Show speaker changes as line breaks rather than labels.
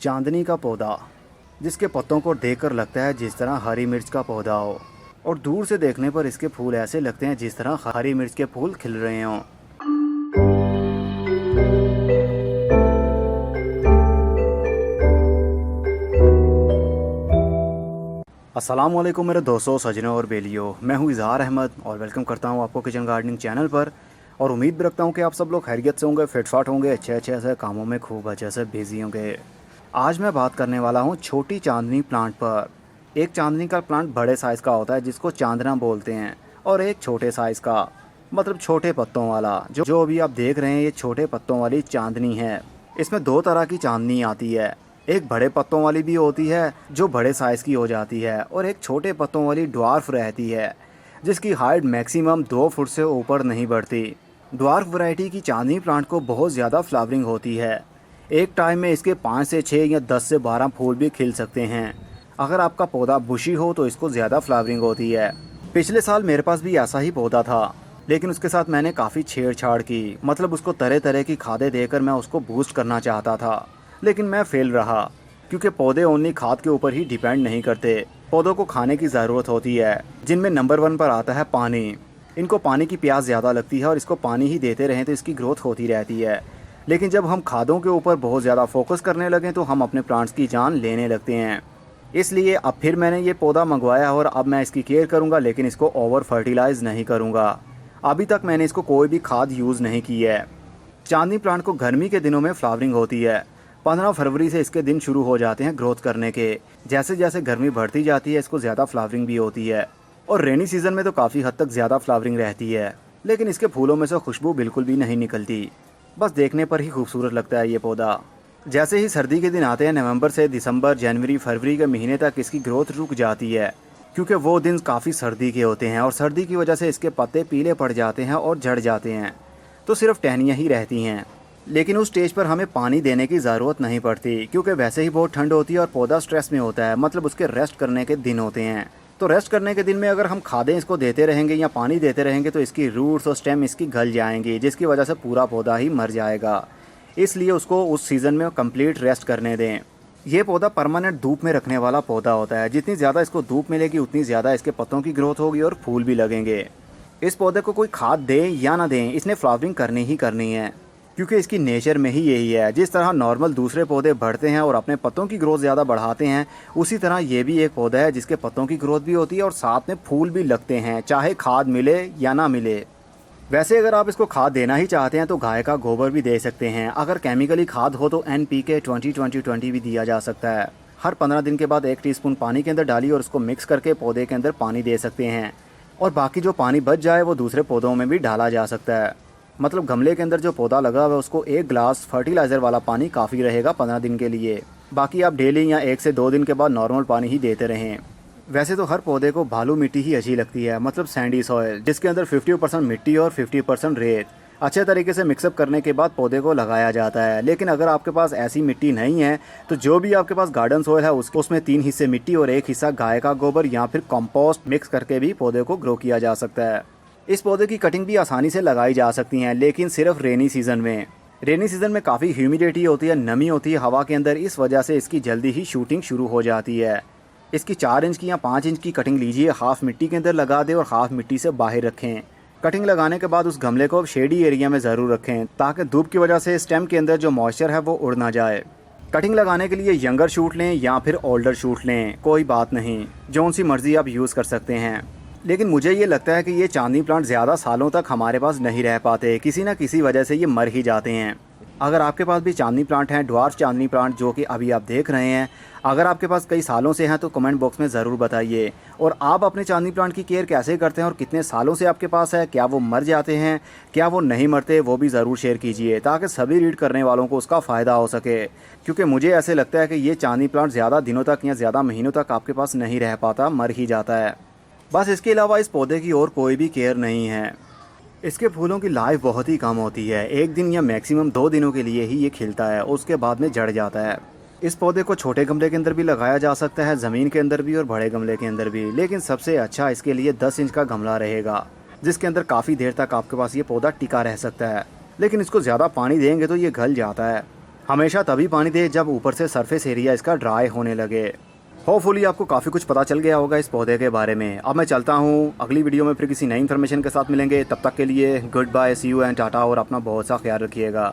चांदनी का पौधा, जिसके पत्तों को देखकर लगता है जिस तरह हरी मिर्च का पौधा हो, और दूर से देखने पर इसके फूल ऐसे लगते हैं जिस तरह हरी मिर्च के फूल खिल रहे हों। अस्सलाम वालेकुम मेरे दोस्तों, सजनों और बेलियों। मैं हूं इज़हार अहमद और वेलकम करता हूं आपको किचन गार्डनिंग चैनल पर। और उम्मीद भी रखता हूं कि आप सब लोग खैरियत से होंगे, फिटफाट होंगे, अच्छे अच्छे ऐसे कामों में खूब अच्छे से बिजी होंगे। आज मैं बात करने वाला हूं छोटी चांदनी प्लांट पर। एक चांदनी का प्लांट बड़े साइज़ का होता है जिसको चांदना बोलते हैं, और एक छोटे साइज़ का मतलब छोटे पत्तों वाला जो अभी आप देख रहे हैं, ये छोटे पत्तों वाली चांदनी है। इसमें दो तरह की चांदनी आती है, एक बड़े पत्तों वाली भी होती है जो बड़े साइज़ की हो जाती है, और एक छोटे पत्तों वाली ड्वार्फ रहती है जिसकी हाइट मैक्सिमम 2 फुट से ऊपर नहीं बढ़ती। ड्वार्फ वैरायटी की चांदनी प्लांट को बहुत ज़्यादा फ्लावरिंग होती है। एक टाइम में इसके 5 से 6 या 10 से 12 फूल भी खिल सकते हैं। अगर आपका पौधा बुशी हो तो इसको ज़्यादा फ्लावरिंग होती है। पिछले साल मेरे पास भी ऐसा ही पौधा था, लेकिन उसके साथ मैंने काफ़ी छेड़छाड़ की, मतलब उसको तरह तरह की खादें देकर मैं उसको बूस्ट करना चाहता था, लेकिन मैं फेल रहा। क्योंकि पौधे ओनली खाद के ऊपर ही डिपेंड नहीं करते, पौधों को खाने की ज़रूरत होती है, जिनमें नंबर 1 पर आता है पानी। इनको पानी की प्यास ज़्यादा लगती है और इसको पानी ही देते रहें तो इसकी ग्रोथ होती रहती है। लेकिन जब हम खादों के ऊपर बहुत ज़्यादा फोकस करने लगें तो हम अपने प्लांट्स की जान लेने लगते हैं। इसलिए अब फिर मैंने ये पौधा मंगवाया और अब मैं इसकी केयर करूँगा, लेकिन इसको ओवर फर्टिलाइज़ नहीं करूँगा। अभी तक मैंने इसको कोई भी खाद यूज़ नहीं की है। चांदनी प्लांट को गर्मी के दिनों में फ्लावरिंग होती है। 15 फरवरी से इसके दिन शुरू हो जाते हैं ग्रोथ करने के। जैसे जैसे गर्मी बढ़ती जाती है इसको ज़्यादा फ्लावरिंग भी होती है, और रेनी सीज़न में तो काफ़ी हद तक ज़्यादा फ्लावरिंग रहती है। लेकिन इसके फूलों में से खुशबू बिल्कुल भी नहीं निकलती, बस देखने पर ही खूबसूरत लगता है ये पौधा। जैसे ही सर्दी के दिन आते हैं, नवंबर से दिसंबर, जनवरी, फरवरी के महीने तक इसकी ग्रोथ रुक जाती है, क्योंकि वो दिन काफ़ी सर्दी के होते हैं और सर्दी की वजह से इसके पत्ते पीले पड़ जाते हैं और झड़ जाते हैं, तो सिर्फ टहनियाँ ही रहती हैं। लेकिन उस स्टेज पर हमें पानी देने की ज़रूरत नहीं पड़ती, क्योंकि वैसे ही बहुत ठंड होती है और पौधा स्ट्रेस में होता है, मतलब उसके रेस्ट करने के दिन होते हैं। तो रेस्ट करने के दिन में अगर हम खादें इसको देते रहेंगे या पानी देते रहेंगे तो इसकी रूट्स और स्टेम इसकी गल जाएंगी, जिसकी वजह से पूरा पौधा ही मर जाएगा। इसलिए उसको उस सीज़न में कंप्लीट रेस्ट करने दें। ये पौधा परमानेंट धूप में रखने वाला पौधा होता है। जितनी ज़्यादा इसको धूप मिलेगी उतनी ज़्यादा इसके पत्तों की ग्रोथ होगी और फूल भी लगेंगे। इस पौधे को कोई खाद दें या ना दें, इसने फ्लावरिंग करनी ही करनी है, क्योंकि इसकी नेचर में ही यही है। जिस तरह नॉर्मल दूसरे पौधे बढ़ते हैं और अपने पत्तों की ग्रोथ ज़्यादा बढ़ाते हैं, उसी तरह ये भी एक पौधा है जिसके पत्तों की ग्रोथ भी होती है और साथ में फूल भी लगते हैं, चाहे खाद मिले या ना मिले। वैसे अगर आप इसको खाद देना ही चाहते हैं तो गाय का गोबर भी दे सकते हैं। अगर केमिकली खाद हो तो NPK 20-20-20 भी दिया जा सकता है। हर 15 दिन के बाद 1 टीस्पून पानी के अंदर डालिए और उसको मिक्स करके पौधे के अंदर पानी दे सकते हैं, और बाकी जो पानी बच जाए वो दूसरे पौधों में भी डाला जा सकता है। मतलब गमले के अंदर जो पौधा लगा हुआ है उसको 1 ग्लास फर्टिलाइज़र वाला पानी काफ़ी रहेगा 15 दिन के लिए। बाकी आप डेली या 1 से 2 दिन के बाद नॉर्मल पानी ही देते रहें। वैसे तो हर पौधे को बालू मिट्टी ही अच्छी लगती है, मतलब सैंडी सॉयल, जिसके अंदर 50% मिट्टी और 50% रेत अच्छे तरीके से मिक्सअप करने के बाद पौधे को लगाया जाता है। लेकिन अगर आपके पास ऐसी मिट्टी नहीं है तो जो भी आपके पास गार्डन सॉइल है उसमें 3 हिस्से मिट्टी और 1 हिस्सा गाय का गोबर या फिर कंपोस्ट मिक्स करके भी पौधे को ग्रो किया जा सकता है। इस पौधे की कटिंग भी आसानी से लगाई जा सकती हैं, लेकिन सिर्फ रेनी सीज़न में। रेनी सीज़न में काफ़ी ह्यूमिडिटी होती है, नमी होती है हवा के अंदर, इस वजह से इसकी जल्दी ही शूटिंग शुरू हो जाती है। इसकी 4 इंच की या 5 इंच की कटिंग लीजिए, हाफ मिट्टी के अंदर लगा दें और हाफ मिट्टी से बाहर रखें। कटिंग लगाने के बाद उस गमले को शेडी एरिया में ज़रूर रखें, ताकि धूप की वजह से स्टेम के अंदर जो मॉइस्चर है वो उड़ ना जाए। कटिंग लगाने के लिए यंगर शूट लें या फिर ओल्डर शूट लें, कोई बात नहीं, जौन सी मर्ज़ी आप यूज़ कर सकते हैं। लेकिन मुझे ये लगता है कि ये चांदनी प्लांट ज़्यादा सालों तक हमारे पास नहीं रह पाते, किसी न किसी वजह से ये मर ही जाते हैं। अगर आपके पास भी चांदनी प्लांट हैं, ड्वार्फ चांदनी प्लांट जो कि अभी आप देख रहे हैं, अगर आपके पास कई सालों से हैं तो कमेंट बॉक्स में ज़रूर बताइए। और आप अपने चांदनी प्लांट की केयर कैसे करते हैं और कितने सालों से आपके पास है, क्या वो मर जाते हैं, क्या वो नहीं मरते, वो भी ज़रूर शेयर कीजिए, ताकि सभी रीड करने वालों को उसका फ़ायदा हो सके। क्योंकि मुझे ऐसे लगता है कि ये चांदनी प्लांट ज़्यादा दिनों तक या ज़्यादा महीनों तक आपके पास नहीं रह पाता, मर ही जाता है। बस इसके अलावा इस पौधे की और कोई भी केयर नहीं है। इसके फूलों की लाइफ बहुत ही कम होती है, 1 दिन या मैक्सिमम 2 दिनों के लिए ही ये खिलता है, उसके बाद में झड़ जाता है। इस पौधे को छोटे गमले के अंदर भी लगाया जा सकता है, ज़मीन के अंदर भी और बड़े गमले के अंदर भी, लेकिन सबसे अच्छा इसके लिए 10 इंच का गमला रहेगा, जिसके अंदर काफ़ी देर तक आपके पास ये पौधा टिका रह सकता है। लेकिन इसको ज़्यादा पानी देंगे तो ये गल जाता है। हमेशा तभी पानी दे जब ऊपर से सरफेस एरिया इसका ड्राई होने लगे। होपफुली आपको काफ़ी कुछ पता चल गया होगा इस पौधे के बारे में। अब मैं चलता हूँ, अगली वीडियो में फिर किसी नई इन्फॉर्मेशन के साथ मिलेंगे। तब तक के लिए goodbye, see you and tata, और अपना बहुत सा ख्याल रखिएगा।